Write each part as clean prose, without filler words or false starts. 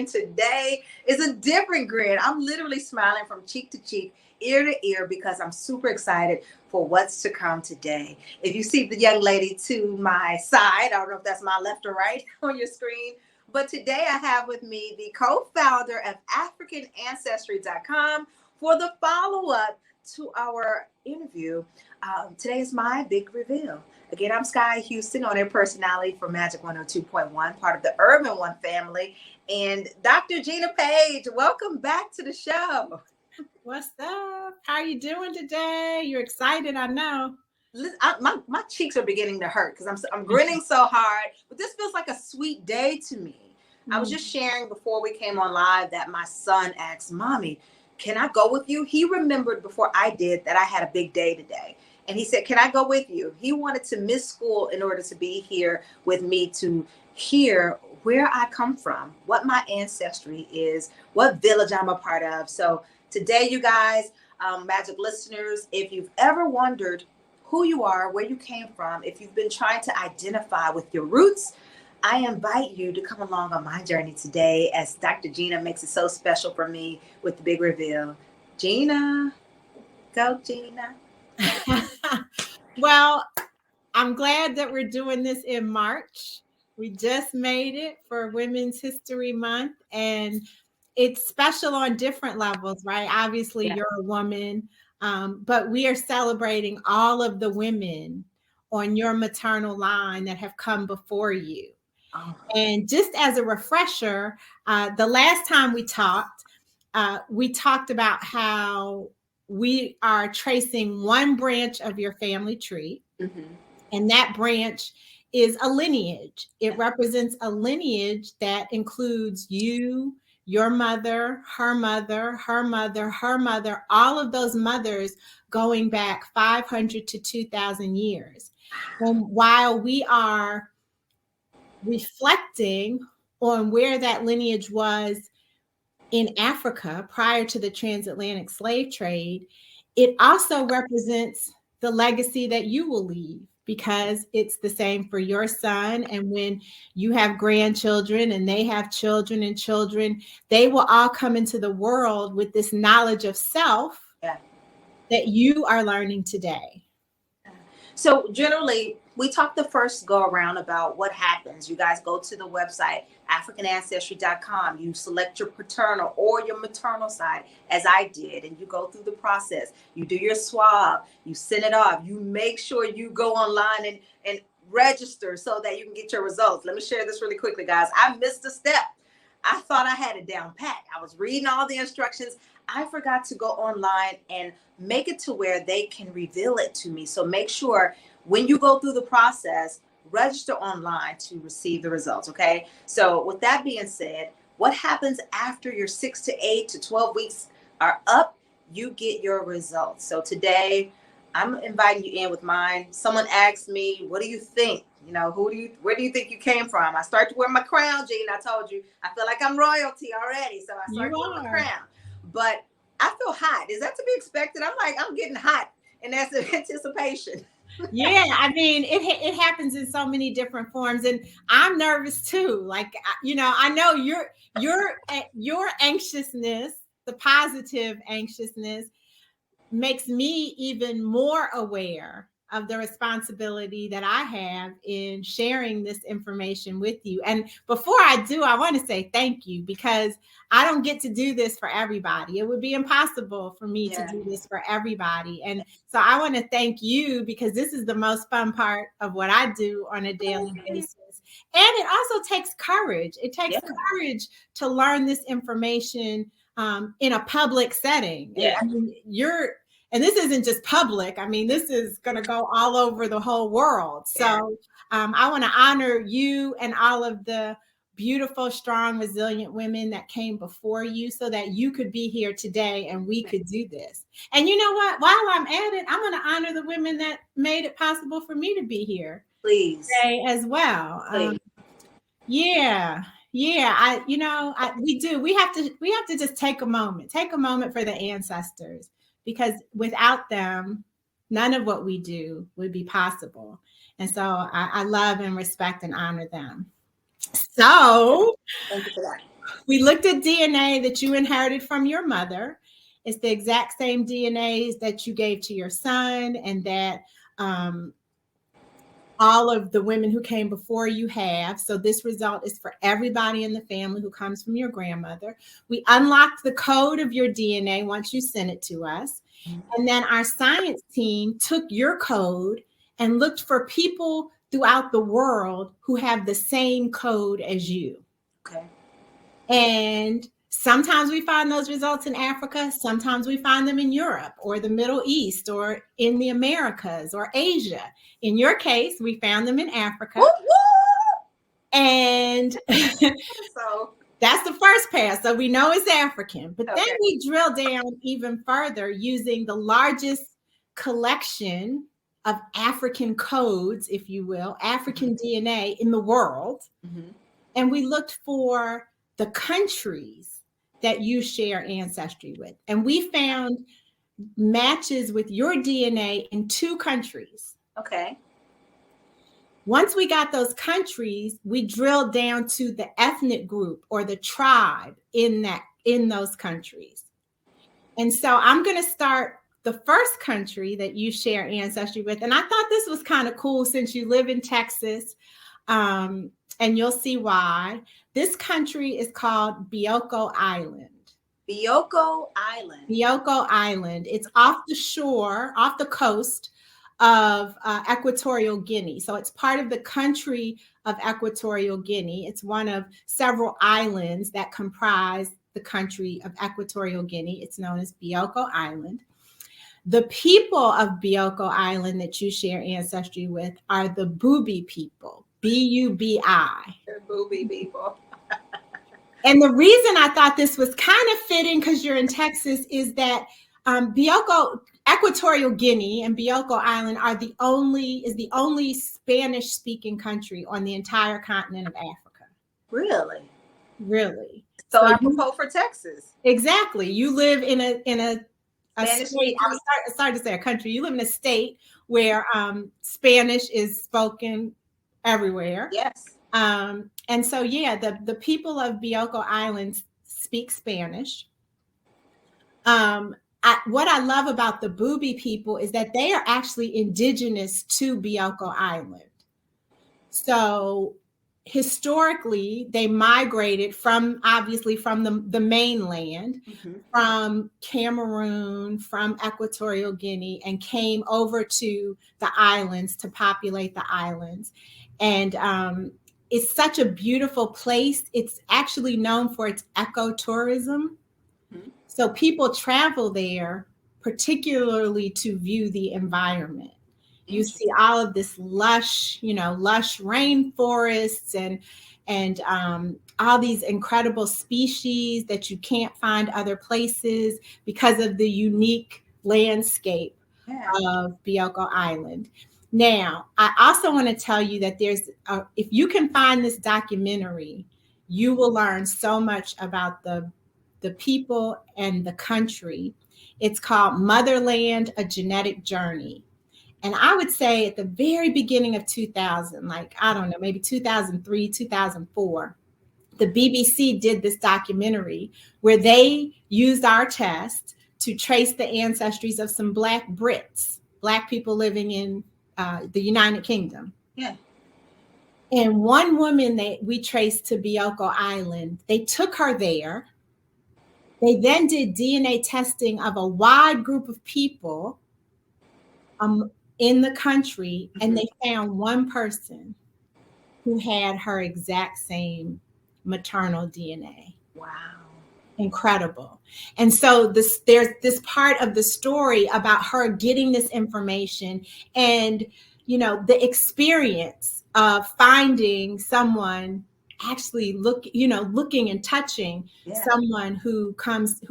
grin today is a different grin. I'm literally smiling from cheek to cheek, ear to ear, because I'm super excited for what's to come today. If you see the young lady to my side, I don't know if that's my left or right on your screen, but today I have with me the co-founder of Ancestry.com for the follow-up to our interview. Today is my big reveal. Again, I'm Sky Houston, on-air personality for Majic 102.1, part of the Urban One family. And Dr. Gina Paige, welcome back to the show. What's up? How are you doing today? You're excited, I know. My cheeks are beginning to hurt because I'm grinning so hard, but this feels like a sweet day to me. I was just sharing before we came on live that my son asked, Mommy, can I go with you? He remembered before I did that I had a big day today. And he said, can I go with you? He wanted to miss school in order to be here with me to hear where I come from, what my ancestry is, what village I'm a part of. So today, you guys, Majic listeners, if you've ever wondered who you are, where you came from, if you've been trying to identify with your roots, I invite you to come along on my journey today as Dr. Gina makes it so special for me with the big reveal. Gina, go Gina. Well, I'm glad that we're doing this in March. We just made it for Women's History Month, and it's special on different levels, right? Obviously, You're a woman, but we are celebrating all of the women on your maternal line that have come before you. Oh. And just as a refresher, the last time we talked about how we are tracing one branch of your family tree, and that branch is a lineage. It represents a lineage that includes you, your mother, her mother, her mother, her mother, all of those mothers going back 500 to 2,000 years. And while we are reflecting on where that lineage was in Africa prior to the transatlantic slave trade, it also represents the legacy that you will leave, because it's the same for your son. And when you have grandchildren and they have children and children, they will all come into the world with this knowledge of self that you are learning today. So generally, we talked the first go around about what happens. You guys go to the website, AfricanAncestry.com. You select your paternal or your maternal side, as I did, and you go through the process. You do your swab, you send it off. You make sure you go online and register so that you can get your results. Let me share this really quickly, guys. I missed a step. I thought I had it down pat. I was reading all the instructions. I forgot to go online and make it to where they can reveal it to me. So make sure when you go through the process, register online to receive the results, okay? So with that being said, what happens after your 6 to 8 to 12 weeks are up? You get your results. So today, I'm inviting you in with mine. Someone asked me, what do you think? You know, where do you think you came from? I start to wear my crown, Gene. I told you, I feel like I'm royalty already. So I start to wear my crown. But I feel hot. Is that to be expected? I'm getting hot, and that's anticipation. Yeah, I mean, it happens in so many different forms, and I'm nervous too. Like, you know, I know your anxiousness, the positive anxiousness, makes me even more aware of the responsibility that I have in sharing this information with you. And before I do, I want to say thank you, because I don't get to do this for everybody. It would be impossible for me to do this for everybody. And so I want to thank you, because this is the most fun part of what I do on a daily basis. And it also takes courage. It takes courage to learn this information in a public setting. Yeah. I mean, and this isn't just public. I mean, this is going to go all over the whole world. So I want to honor you and all of the beautiful, strong, resilient women that came before you so that you could be here today and we could do this. And you know what? While I'm at it, I'm going to honor the women that made it possible for me to be here. Please. Today as well. We do. We have to just take a moment for the ancestors, because without them, none of what we do would be possible. And so I love and respect and honor them. So thank you for that. we looked at DNA that you inherited from your mother. It's the exact same DNA that you gave to your son, and that all of the women who came before you have. So this result is for everybody in the family who comes from your grandmother. We unlocked the code of your DNA once you sent it to us. And then our science team took your code and looked for people throughout the world who have the same code as you. Okay. And sometimes we find those results in Africa. Sometimes we find them in Europe or the Middle East or in the Americas or Asia. In your case, we found them in Africa. Woo, woo! And so that's the first pass. So we know it's African. But Okay. then we drill down even further using the largest collection of African codes, if you will, African DNA in the world. And we looked for the countries that you share ancestry with. And we found matches with your DNA in 2 countries. Okay. Once we got those countries, we drilled down to the ethnic group or the tribe in those countries. And so I'm going to start the first country that you share ancestry with. And I thought this was kind of cool since you live in Texas. And you'll see why. This country is called Bioko Island. Bioko Island. Bioko Island. It's off the shore, off the coast of Equatorial Guinea. So it's part of the country of Equatorial Guinea. It's one of several islands that comprise the country of Equatorial Guinea. It's known as Bioko Island. The people of Bioko Island that you share ancestry with are the Bubi people. B-U-B-I. They're Bubi people. And the reason I thought this was kind of fitting, because you're in Texas, is that Equatorial Guinea and Bioko Island is the only Spanish-speaking country on the entire continent of Africa. Really? Really. So apropos for Texas. Exactly. You live in a state. I'm sorry to say a country. You live in a state where Spanish is spoken everywhere. Yes. And so, yeah, the people of Bioko Island speak Spanish. What I love about the Bubi people is that they are actually indigenous to Bioko Island. So historically, they migrated obviously from the mainland, from Cameroon, from Equatorial Guinea, and came over to the islands to populate the islands. And it's such a beautiful place. It's actually known for its ecotourism. So people travel there, particularly to view the environment. You see all of this lush rainforests and all these incredible species that you can't find other places because of the unique landscape of Bioko Island. Now, I also want to tell you that if you can find this documentary, you will learn so much about the people and the country. It's called Motherland, A Genetic Journey. And I would say at the very beginning of 2000, like, I don't know, maybe 2003, 2004, the BBC did this documentary where they used our test to trace the ancestries of some Black Brits, Black people living in the United Kingdom. Yeah. And one woman that we traced to Bioko Island, they took her there. They then did DNA testing of a wide group of people in the country, and they found one person who had her exact same maternal DNA. Wow. Incredible. And so there's this part of the story about her getting this information and, the experience of finding someone actually looking and touching someone who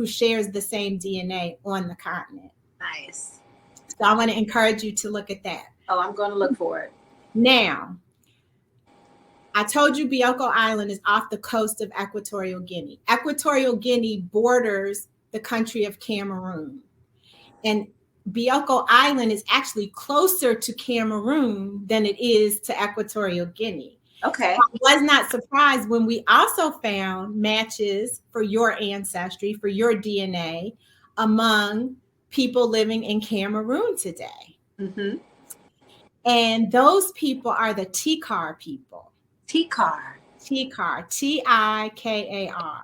shares the same DNA on the continent. Nice. So I want to encourage you to look at that. Oh, I'm going to look for it. Now, I told you Bioko Island is off the coast of Equatorial Guinea. Equatorial Guinea borders the country of Cameroon. And Bioko Island is actually closer to Cameroon than it is to Equatorial Guinea. Okay. I was not surprised when we also found matches for your ancestry, for your DNA among people living in Cameroon today. Mm-hmm. And those people are the Tikar people. Tikar. Tikar, Tikar.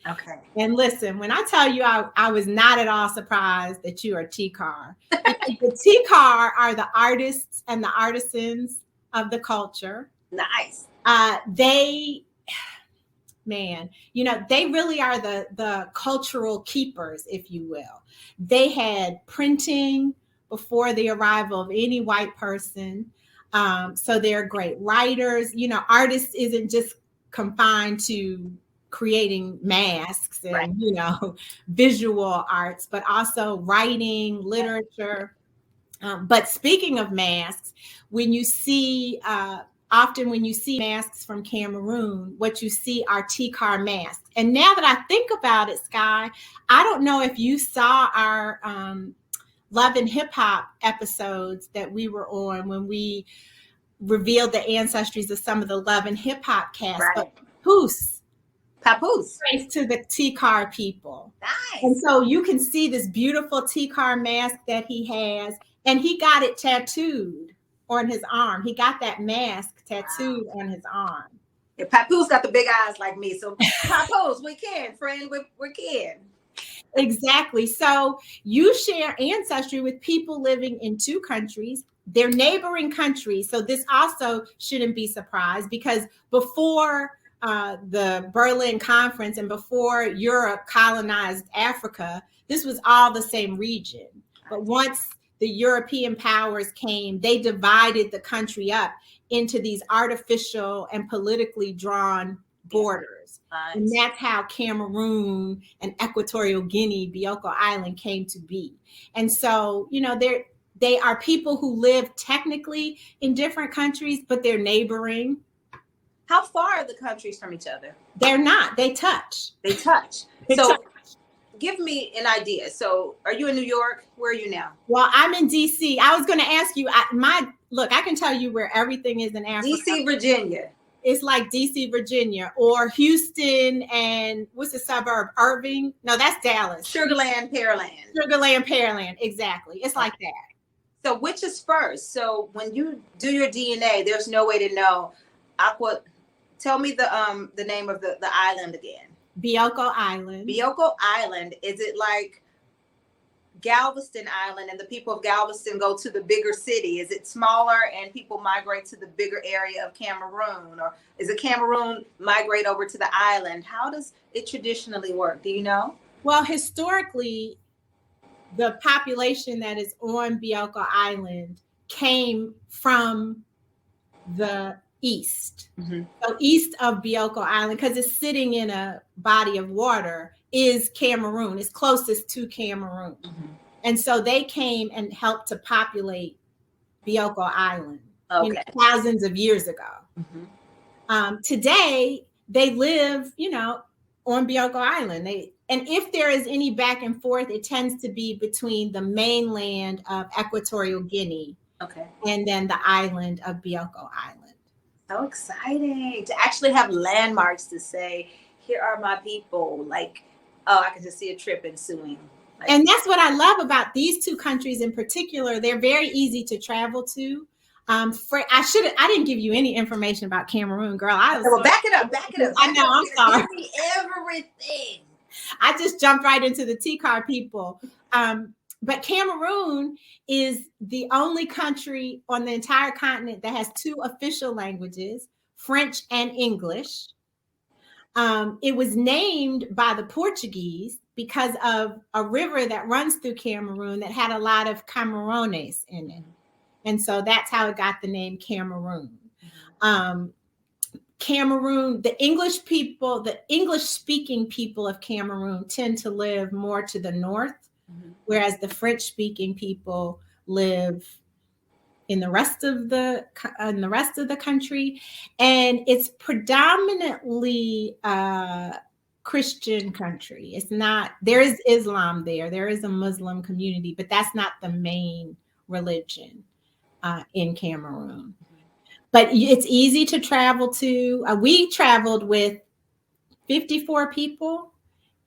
Okay. And listen, when I tell you I was not at all surprised that you are Tikar, because the Tikar are the artists and the artisans of the culture. Nice. They, man, they really are the cultural keepers, if you will. They had printing before the arrival of any white person. So they're great writers. Artists isn't just confined to creating masks and, Right. visual arts, but also writing, literature. But speaking of masks, when you see, often when you see masks from Cameroon, what you see are Tikar masks. And now that I think about it, Sky, I don't know if you saw our Love and Hip Hop episodes that we were on when we revealed the ancestries of some of the Love and Hip Hop cast. Right. But Papoose. Papoose. To the Tikar people. Nice. And so you can see this beautiful Tikar mask that he has, and he got it tattooed on his arm. He got that mask tattooed on his arm. Yeah, Papoose got the big eyes like me. So Papoose, we can, friend, we can. Exactly. So you share ancestry with people living in two countries. They're neighboring countries. So this also shouldn't be surprised, because before the Berlin Conference and before Europe colonized Africa, this was all the same region. But once the European powers came, they divided the country up into these artificial and politically drawn borders. Nice. And that's how Cameroon and Equatorial Guinea, Bioko Island, came to be. And so, they are people who live technically in different countries, but they're neighboring. How far are the countries from each other? They're not. They touch. So give me an idea. So are you in New York? Where are you now? Well, I'm in DC. I was going to ask you, I can tell you where everything is in Africa. DC, Virginia. It's like DC, Virginia, or Houston, and what's the suburb? Irving? No, that's Dallas. Sugarland, Pearland. Pearland. Exactly. It's like that. So which is first? So when you do your DNA, there's no way to know. Tell me the name of the island again. Bioko Island. Bioko Island. Is it like Galveston Island and the people of Galveston go to the bigger city? Is it smaller and people migrate to the bigger area of Cameroon? Or is it Cameroon migrate over to the island? How does it traditionally work? Do you know? Well, historically, the population that is on Bioko Island came from the east. Mm-hmm. So east of Bioko Island, because it's sitting in a body of water, is Cameroon. It's closest to Cameroon. Mm-hmm. And so they came and helped to populate Bioko Island thousands of years ago. Mm-hmm. Today, they live, on Bioko Island. And if there is any back and forth, it tends to be between the mainland of Equatorial Guinea and then the island of Bioko Island. So exciting to actually have landmarks to say, here are my people. Like, I can just see a trip ensuing. And that's what I love about these two countries in particular. They're very easy to travel to. I didn't give you any information about Cameroon, girl. Back it up. I know, I'm sorry. Give me everything. I just jumped right into the Tikar people. But Cameroon is the only country on the entire continent that has two official languages, French and English. It was named by the Portuguese because of a river that runs through Cameroon that had a lot of Camerones in it. And so that's how it got the name Cameroon. Cameroon, the English-speaking people of Cameroon tend to live more to the north, whereas the French-speaking people live in the rest of the country, and it's predominantly a Christian country. It's not. There is Islam there. There is a Muslim community, but that's not the main religion in Cameroon. but it's easy to travel to. We traveled with 54 people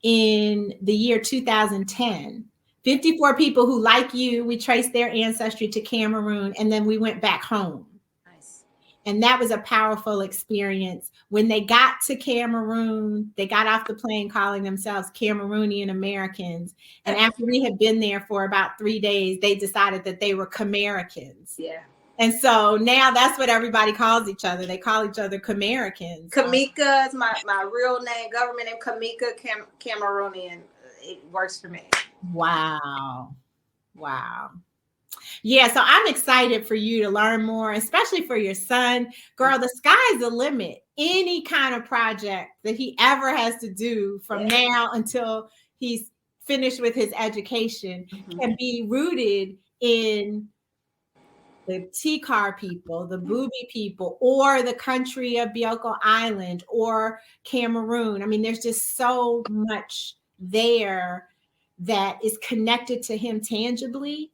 in the year 2010. 54 people who, like you, we traced their ancestry to Cameroon, and then we went back home. Nice. And that was a powerful experience. When they got to Cameroon, they got off the plane calling themselves Cameroonian Americans. And after we had been there for about 3 days, they decided that they were Camericans. Yeah. And so now that's what everybody calls each other. They call each other Camericans. Kamika is my real name, government name, Kamika Cameroonian. It works for me. Wow. Wow. Yeah, so I'm excited for you to learn more, especially for your son. Girl, the sky's the limit. Any kind of project that he ever has to do from now until he's finished with his education can be rooted in the Tikar people, the Bubi people, or the country of Bioko Island or Cameroon. I mean, there's just so much there that is connected to him tangibly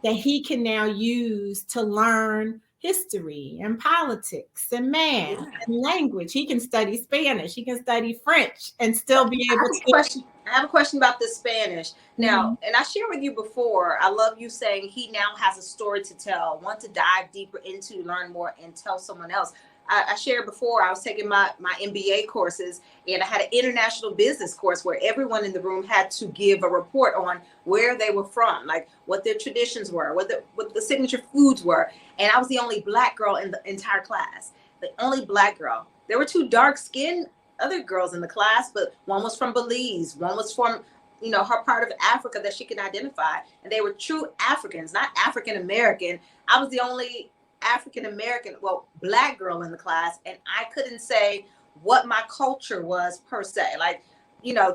that he can now use to learn history and politics and math and language. He can study Spanish, he can study French and still be able to. I have a question about the Spanish. Now, and I shared with you before, I love you saying he now has a story to tell, want to dive deeper into, learn more, and tell someone else. I shared before, I was taking my MBA courses, and I had an international business course where everyone in the room had to give a report on where they were from, like what their traditions were, what the signature foods were. And I was the only Black girl in the entire class, the only Black girl. There were 2 dark-skinned other girls in the class, but one was from Belize, one was from, her part of Africa that she can identify. And they were true Africans, not African-American. I was the only African-American, Black girl in the class, and I couldn't say what my culture was per se. Like,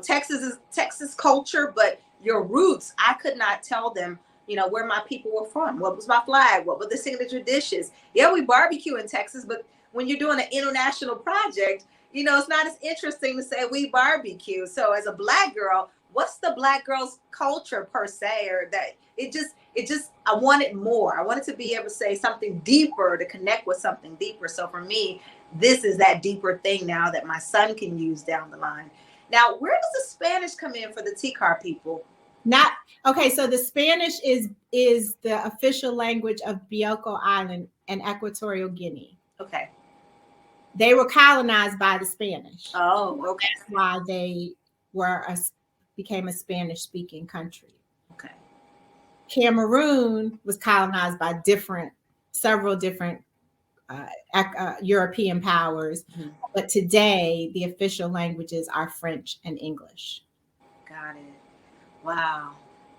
Texas is Texas culture, but your roots, I could not tell them, where my people were from. What was my flag? What were the signature dishes? Yeah, we barbecue in Texas, but when you're doing an international project, it's not as interesting to say we barbecue. So as a Black girl, what's the Black girl's culture per se? Or that it just, I wanted more. I wanted to be able to say something deeper, to connect with something deeper. So for me, this is that deeper thing now that my son can use down the line. Now, where does the Spanish come in for the Tikar people? So the Spanish is the official language of Bioko Island and Equatorial Guinea. Okay. They were colonized by the Spanish. Oh, okay. That's why they became a Spanish-speaking country. Okay. Cameroon was colonized by several different European powers, but today the official languages are French and English. Got it. Wow.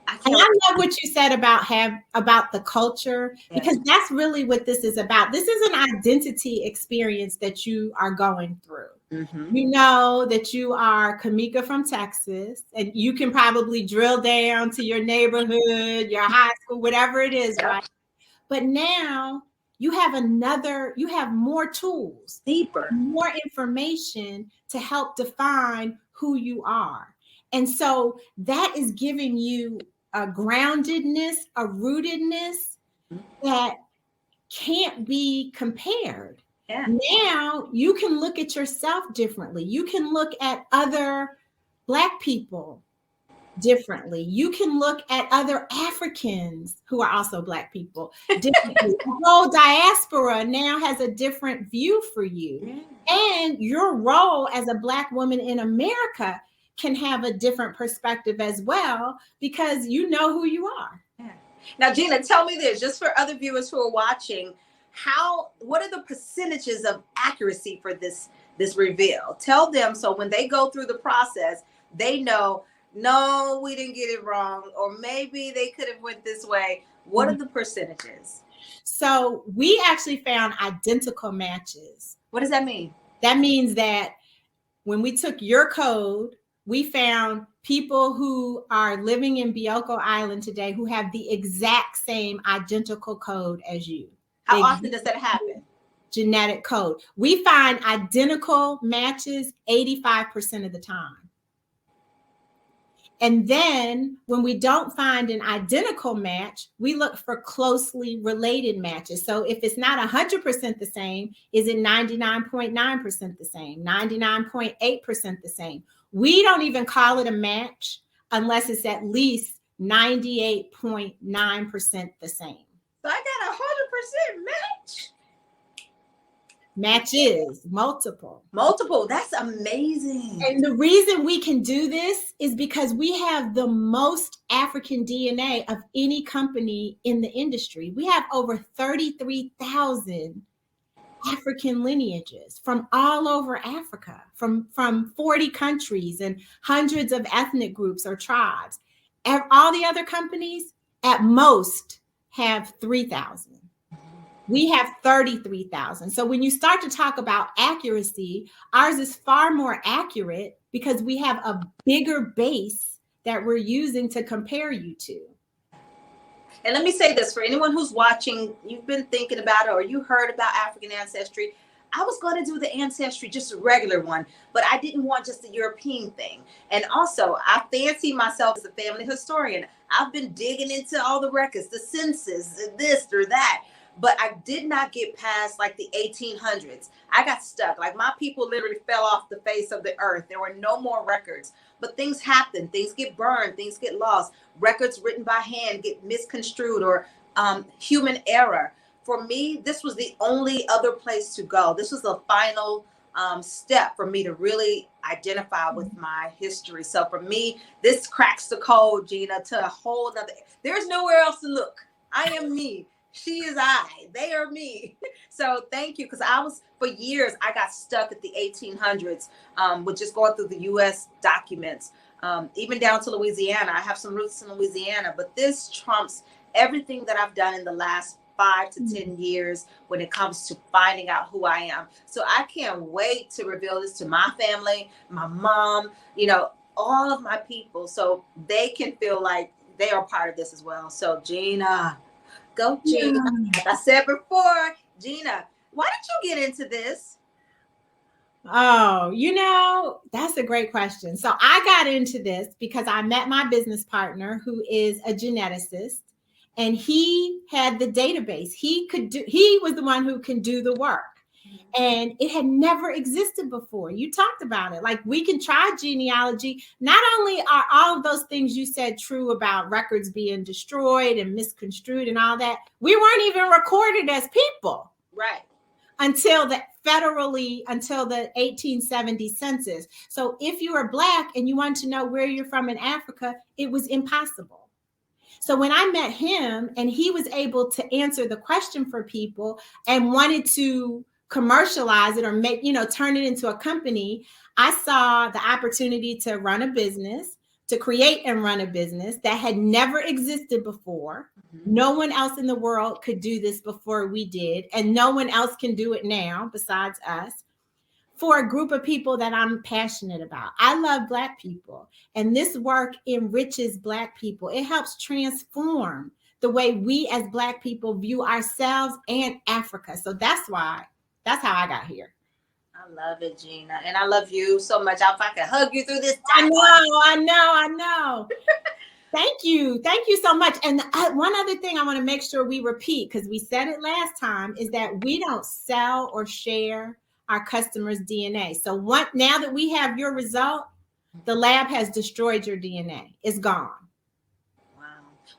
And I love what you said about the culture, because that's really what this is about. This is an identity experience that you are going through. You know that you are Kamika from Texas, and you can probably drill down to your neighborhood, your high school, whatever it is, right? But now you have more tools, deeper, more information to help define who you are. And so that is giving you a groundedness, a rootedness that can't be compared. Yeah. Now you can look at yourself differently. You can look at other Black people differently. You can look at other Africans who are also Black people differently. The whole diaspora now has a different view for you. And your role as a Black woman in America can have a different perspective as well, because you know who you are. Yeah. Now, Gina, tell me this, just for other viewers who are watching, what are the percentages of accuracy for this reveal? Tell them so when they go through the process, they know, no, we didn't get it wrong, or maybe they could have went this way. What are the percentages? So we actually found identical matches. What does that mean? That means that when we took your code, we found people who are living in Bioko Island today who have the exact same identical code as you. How often does that happen? Genetic code. We find identical matches 85% of the time. And then when we don't find an identical match, we look for closely related matches. So if it's not 100% the same, is it 99.9% the same, 99.8% the same? We don't even call it a match unless it's at least 98.9% the same. So I got 100% match. Matches, multiple. That's amazing. And the reason we can do this is because we have the most African DNA of any company in the industry. We have over 33,000 African lineages from all over Africa, from 40 countries and hundreds of ethnic groups or tribes. And all the other companies at most have 3,000. We have 33,000. So when you start to talk about accuracy, ours is far more accurate because we have a bigger base that we're using to compare you to. And let me say this, for anyone who's watching, you've been thinking about it or you heard about African Ancestry. I was going to do the Ancestry, just a regular one, but I didn't want just a European thing. And also, I fancy myself as a family historian. I've been digging into all the records, the census, this or that. But I did not get past like the 1800s. I got stuck. Like my people literally fell off the face of the earth. There were no more records. But things happen. Things get burned. Things get lost. Records written by hand get misconstrued or human error. For me, this was the only other place to go. This was the final step for me to really identify with my history. So for me, this cracks the code, Gina, to a whole nother. There's nowhere else to look. I am me. She is I, they are me. So thank you. Because for years, I got stuck at the 1800s with just going through the US documents, even down to Louisiana. I have some roots in Louisiana, but this trumps everything that I've done in the last 5 to 10 years when it comes to finding out who I am. So I can't wait to reveal this to my family, my mom, all of my people, so they can feel like they are part of this as well. So Gina, go Gina. Like I said before, Gina, why did you get into this? Oh, that's a great question. So I got into this because I met my business partner who is a geneticist, and he had the database. He was the one who can do the work. And it had never existed before. You talked about it. Like, we can try genealogy. Not only are all of those things you said true about records being destroyed and misconstrued and all that, we weren't even recorded as people. Right. Until the 1870 census. So if you were Black and you wanted to know where you're from in Africa, it was impossible. So when I met him and he was able to answer the question for people and wanted to commercialize it or turn it into a company, I saw the opportunity to run a business, to create and run a business that had never existed before. No one else in the world could do this before we did, and no one else can do it now besides us, for a group of people that I'm passionate about. I love Black people, and this work enriches Black people. It helps transform the way we as Black people view ourselves and Africa. So that's how I got here. I love it, Gina. And I love you so much. If I could hug you through this time. I know. Thank you so much. And one other thing I want to make sure we repeat, because we said it last time, is that we don't sell or share our customers' DNA. So now that we have your result, the lab has destroyed your DNA. It's gone. Wow.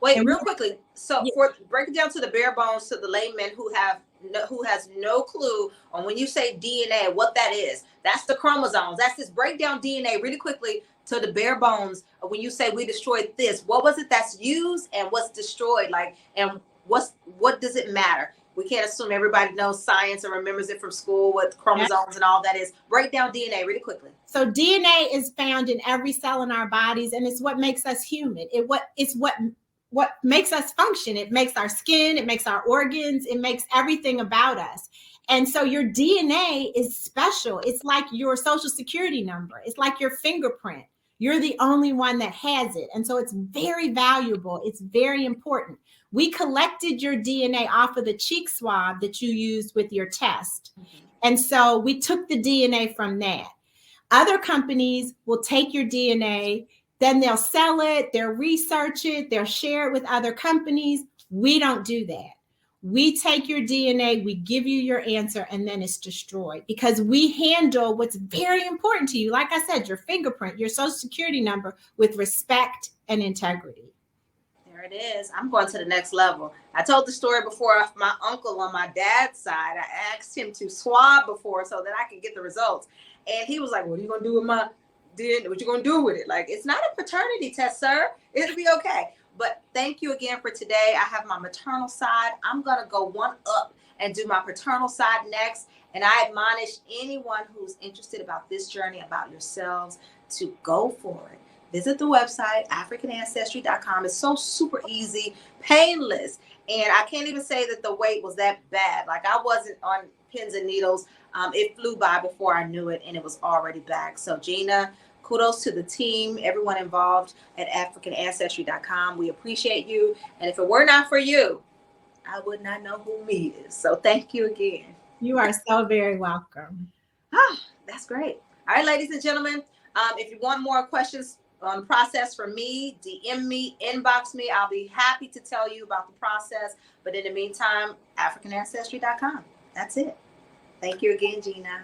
Wait, real quickly. So break it down to the bare bones to the layman who has no clue on when you say DNA, what that is. That's the chromosomes. That's this breakdown DNA really quickly to the bare bones of when you say we destroyed this. What was it that's used and what's destroyed? And what does it matter? We can't assume everybody knows science and remembers it from school, what chromosomes and all that is. Break down DNA really quickly. So DNA is found in every cell in our bodies, and it's what makes us human. It's what makes us function. It makes our skin, it makes our organs, it makes everything about us. And so your DNA is special. It's like your social security number. It's like your fingerprint. You're the only one that has it. And so it's very valuable. It's very important. We collected your DNA off of the cheek swab that you used with your test. And so we took the DNA from that. Other companies will take your DNA, then they'll sell it, they'll research it, they'll share it with other companies. We don't do that. We take your DNA, we give you your answer, and then it's destroyed because we handle what's very important to you. Like I said, your fingerprint, your social security number with respect and integrity. There it is. I'm going to the next level. I told the story before of my uncle on my dad's side. I asked him to swab before so that I could get the results. And he was like, what are you going to do with my DNA? What you going to do with it? Like, it's not a paternity test, sir. It'll be okay. But thank you again for today. I have my maternal side. I'm going to go one up and do my paternal side next. And I admonish anyone who's interested about this journey, about yourselves, to go for it. Visit the website, AfricanAncestry.com. It's so super easy, painless. And I can't even say that the wait was that bad. Like, I wasn't on pins and needles. It flew by before I knew it, and it was already back. So, Gina, kudos to the team, everyone involved at AfricanAncestry.com. We appreciate you. And if it were not for you, I would not know who me is. So thank you again. You are so very welcome. That's great. All right, ladies and gentlemen, if you want more questions on the process from me, DM me, inbox me. I'll be happy to tell you about the process. But in the meantime, AfricanAncestry.com. That's it. Thank you again, Gina.